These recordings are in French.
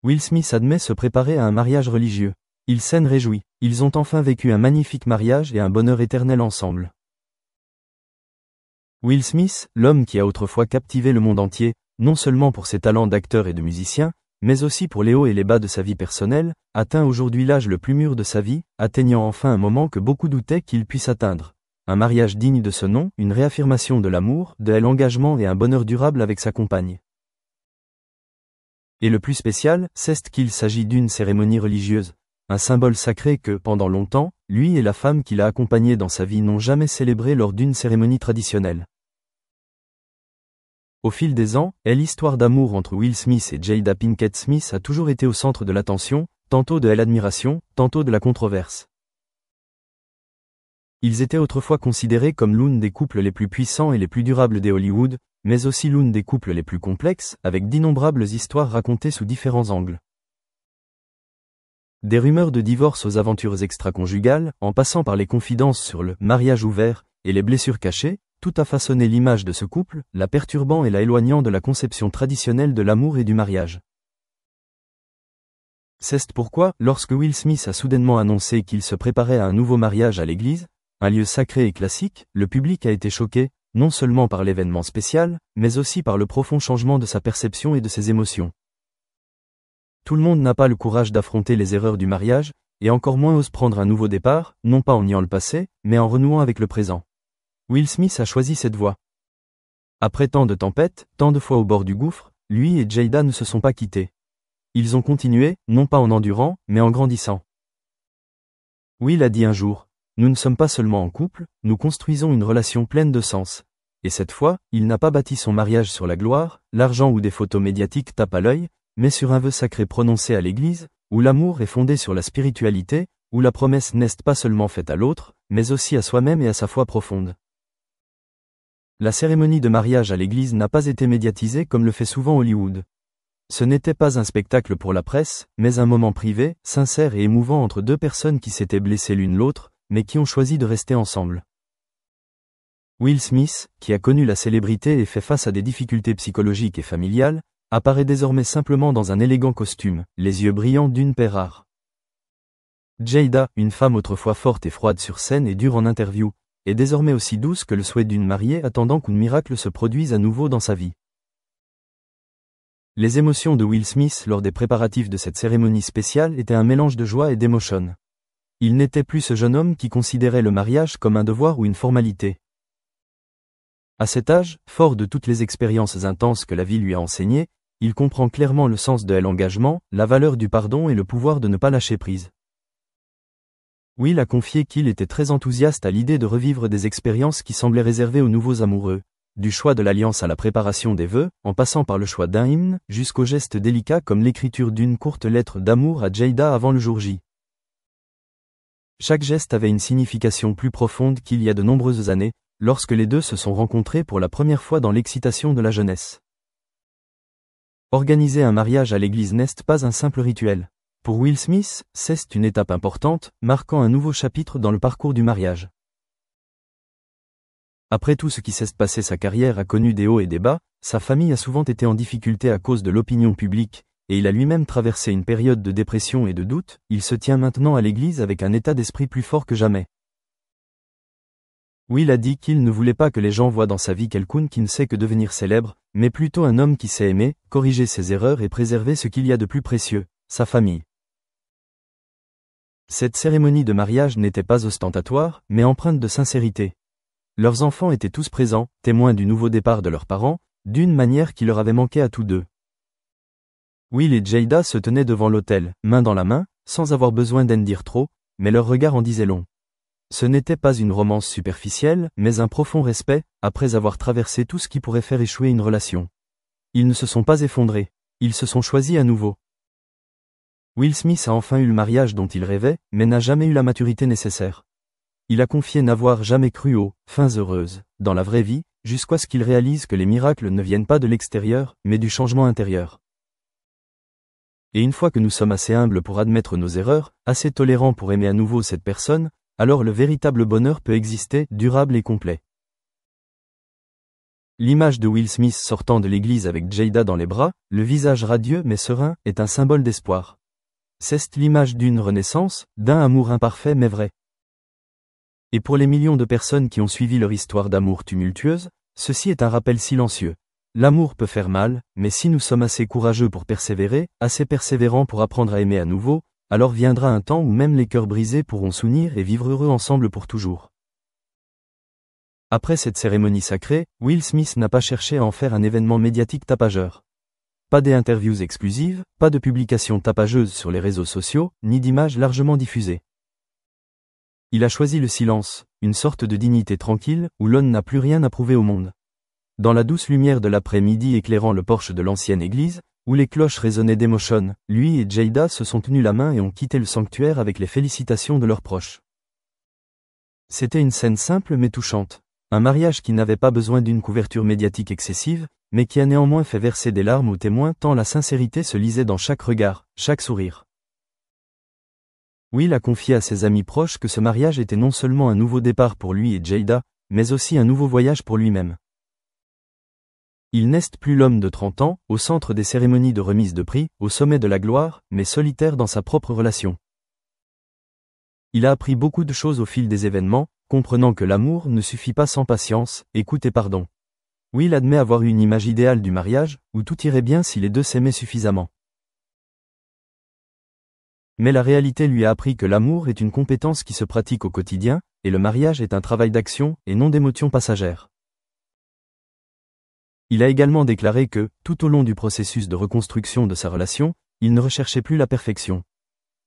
Will Smith admet se préparer à un mariage religieux. Il s'en réjouit. Ils ont enfin vécu un magnifique mariage et un bonheur éternel ensemble. Will Smith, l'homme qui a autrefois captivé le monde entier, non seulement pour ses talents d'acteur et de musicien, mais aussi pour les hauts et les bas de sa vie personnelle, atteint aujourd'hui l'âge le plus mûr de sa vie, atteignant enfin un moment que beaucoup doutaient qu'il puisse atteindre. Un mariage digne de ce nom, une réaffirmation de l'amour, de l'engagement et un bonheur durable avec sa compagne. Et le plus spécial, c'est qu'il s'agit d'une cérémonie religieuse, un symbole sacré que, pendant longtemps, lui et la femme qui l'a accompagné dans sa vie n'ont jamais célébré lors d'une cérémonie traditionnelle. Au fil des ans, l'histoire d'amour entre Will Smith et Jada Pinkett Smith a toujours été au centre de l'attention, tantôt de l'admiration, tantôt de la controverse. Ils étaient autrefois considérés comme l'une des couples les plus puissants et les plus durables des Hollywood, mais aussi l'une des couples les plus complexes, avec d'innombrables histoires racontées sous différents angles. Des rumeurs de divorce aux aventures extra-conjugales, en passant par les confidences sur le mariage ouvert et les blessures cachées, tout a façonné l'image de ce couple, la perturbant et la éloignant de la conception traditionnelle de l'amour et du mariage. C'est pourquoi, lorsque Will Smith a soudainement annoncé qu'il se préparait à un nouveau mariage à l'église, un lieu sacré et classique, le public a été choqué, non seulement par l'événement spécial, mais aussi par le profond changement de sa perception et de ses émotions. Tout le monde n'a pas le courage d'affronter les erreurs du mariage, et encore moins ose prendre un nouveau départ, non pas en niant le passé, mais en renouant avec le présent. Will Smith a choisi cette voie. Après tant de tempêtes, tant de fois au bord du gouffre, lui et Jada ne se sont pas quittés. Ils ont continué, non pas en endurant, mais en grandissant. Will a dit un jour, « Nous ne sommes pas seulement en couple, nous construisons une relation pleine de sens. » Et cette fois, il n'a pas bâti son mariage sur la gloire, l'argent ou des photos médiatiques tapent à l'œil, mais sur un vœu sacré prononcé à l'église, où l'amour est fondé sur la spiritualité, où la promesse n'est pas seulement faite à l'autre, mais aussi à soi-même et à sa foi profonde. La cérémonie de mariage à l'église n'a pas été médiatisée comme le fait souvent Hollywood. Ce n'était pas un spectacle pour la presse, mais un moment privé, sincère et émouvant entre deux personnes qui s'étaient blessées l'une l'autre, mais qui ont choisi de rester ensemble. Will Smith, qui a connu la célébrité et fait face à des difficultés psychologiques et familiales, apparaît désormais simplement dans un élégant costume, les yeux brillants d'une paix rare. Jada, une femme autrefois forte et froide sur scène et dure en interview, est désormais aussi douce que le souhait d'une mariée attendant qu'un miracle se produise à nouveau dans sa vie. Les émotions de Will Smith lors des préparatifs de cette cérémonie spéciale étaient un mélange de joie et d'émotion. Il n'était plus ce jeune homme qui considérait le mariage comme un devoir ou une formalité. À cet âge, fort de toutes les expériences intenses que la vie lui a enseignées, il comprend clairement le sens de l'engagement, la valeur du pardon et le pouvoir de ne pas lâcher prise. Will a confié qu'il était très enthousiaste à l'idée de revivre des expériences qui semblaient réservées aux nouveaux amoureux, du choix de l'alliance à la préparation des vœux, en passant par le choix d'un hymne, jusqu'aux gestes délicats comme l'écriture d'une courte lettre d'amour à Jada avant le jour J. Chaque geste avait une signification plus profonde qu'il y a de nombreuses années, lorsque les deux se sont rencontrés pour la première fois dans l'excitation de la jeunesse. Organiser un mariage à l'église n'est pas un simple rituel. Pour Will Smith, c'est une étape importante, marquant un nouveau chapitre dans le parcours du mariage. Après tout ce qui s'est passé, sa carrière a connu des hauts et des bas, sa famille a souvent été en difficulté à cause de l'opinion publique, et il a lui-même traversé une période de dépression et de doute. Il se tient maintenant à l'église avec un état d'esprit plus fort que jamais. Will a dit qu'il ne voulait pas que les gens voient dans sa vie quelqu'un qui ne sait que devenir célèbre, mais plutôt un homme qui sait aimer, corriger ses erreurs et préserver ce qu'il y a de plus précieux, sa famille. Cette cérémonie de mariage n'était pas ostentatoire, mais empreinte de sincérité. Leurs enfants étaient tous présents, témoins du nouveau départ de leurs parents, d'une manière qui leur avait manqué à tous deux. Will et Jada se tenaient devant l'autel, main dans la main, sans avoir besoin d'en dire trop, mais leur regard en disait long. Ce n'était pas une romance superficielle, mais un profond respect, après avoir traversé tout ce qui pourrait faire échouer une relation. Ils ne se sont pas effondrés, ils se sont choisis à nouveau. Will Smith a enfin eu le mariage dont il rêvait, mais n'a jamais eu la maturité nécessaire. Il a confié n'avoir jamais cru aux « fins heureuses » dans la vraie vie, jusqu'à ce qu'il réalise que les miracles ne viennent pas de l'extérieur, mais du changement intérieur. Et une fois que nous sommes assez humbles pour admettre nos erreurs, assez tolérants pour aimer à nouveau cette personne, alors le véritable bonheur peut exister, durable et complet. L'image de Will Smith sortant de l'église avec Jada dans les bras, le visage radieux mais serein, est un symbole d'espoir. C'est l'image d'une renaissance, d'un amour imparfait mais vrai. Et pour les millions de personnes qui ont suivi leur histoire d'amour tumultueuse, ceci est un rappel silencieux. L'amour peut faire mal, mais si nous sommes assez courageux pour persévérer, assez persévérants pour apprendre à aimer à nouveau, alors viendra un temps où même les cœurs brisés pourront s'unir et vivre heureux ensemble pour toujours. Après cette cérémonie sacrée, Will Smith n'a pas cherché à en faire un événement médiatique tapageur. Pas d'interviews exclusives, pas de publications tapageuses sur les réseaux sociaux, ni d'images largement diffusées. Il a choisi le silence, une sorte de dignité tranquille, où l'on n'a plus rien à prouver au monde. Dans la douce lumière de l'après-midi éclairant le porche de l'ancienne église, où les cloches résonnaient d'émotion, lui et Jada se sont tenus la main et ont quitté le sanctuaire avec les félicitations de leurs proches. C'était une scène simple mais touchante. Un mariage qui n'avait pas besoin d'une couverture médiatique excessive, mais qui a néanmoins fait verser des larmes aux témoins tant la sincérité se lisait dans chaque regard, chaque sourire. Will a confié à ses amis proches que ce mariage était non seulement un nouveau départ pour lui et Jada, mais aussi un nouveau voyage pour lui-même. Il n'est plus l'homme de 30 ans, au centre des cérémonies de remise de prix, au sommet de la gloire, mais solitaire dans sa propre relation. Il a appris beaucoup de choses au fil des événements, comprenant que l'amour ne suffit pas sans patience, écoute et pardon. Will admet avoir eu une image idéale du mariage, où tout irait bien si les deux s'aimaient suffisamment. Mais la réalité lui a appris que l'amour est une compétence qui se pratique au quotidien, et le mariage est un travail d'action, et non d'émotions passagères. Il a également déclaré que, tout au long du processus de reconstruction de sa relation, il ne recherchait plus la perfection.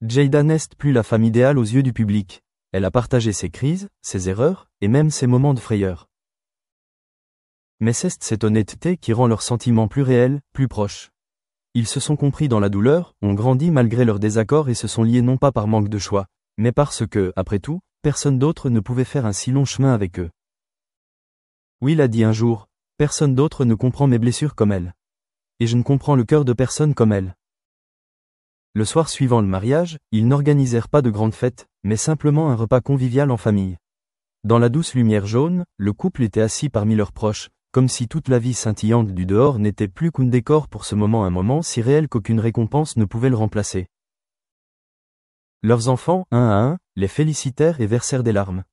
Jada n'est plus la femme idéale aux yeux du public. Elle a partagé ses crises, ses erreurs, et même ses moments de frayeur. Mais c'est cette honnêteté qui rend leurs sentiments plus réels, plus proches. Ils se sont compris dans la douleur, ont grandi malgré leurs désaccords et se sont liés non pas par manque de choix, mais parce que, après tout, personne d'autre ne pouvait faire un si long chemin avec eux. Will a dit un jour, « Personne d'autre ne comprend mes blessures comme elle. Et je ne comprends le cœur de personne comme elle. » Le soir suivant le mariage, ils n'organisèrent pas de grande fête, mais simplement un repas convivial en famille. Dans la douce lumière jaune, le couple était assis parmi leurs proches, comme si toute la vie scintillante du dehors n'était plus qu'un décor pour ce moment, un moment si réel qu'aucune récompense ne pouvait le remplacer. Leurs enfants, un à un, les félicitèrent et versèrent des larmes.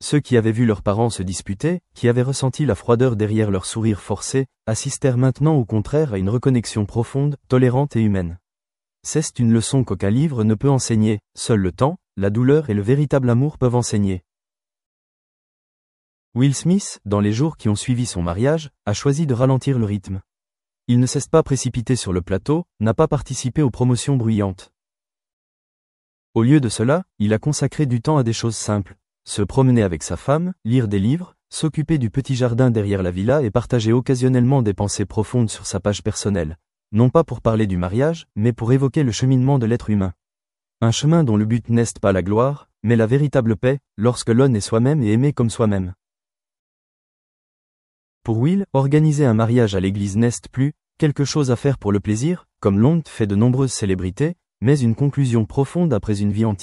Ceux qui avaient vu leurs parents se disputer, qui avaient ressenti la froideur derrière leur sourire forcé, assistèrent maintenant au contraire à une reconnexion profonde, tolérante et humaine. C'est une leçon qu'aucun livre ne peut enseigner, seul le temps, la douleur et le véritable amour peuvent enseigner. Will Smith, dans les jours qui ont suivi son mariage, a choisi de ralentir le rythme. Il ne s'est pas précipité sur le plateau, n'a pas participé aux promotions bruyantes. Au lieu de cela, il a consacré du temps à des choses simples. Se promener avec sa femme, lire des livres, s'occuper du petit jardin derrière la villa et partager occasionnellement des pensées profondes sur sa page personnelle. Non pas pour parler du mariage, mais pour évoquer le cheminement de l'être humain. Un chemin dont le but n'est pas la gloire, mais la véritable paix, lorsque l'on est soi-même et aimé comme soi-même. Pour Will, organiser un mariage à l'église n'est plus quelque chose à faire pour le plaisir, comme l'ont fait de nombreuses célébrités, mais une conclusion profonde après une vie entière.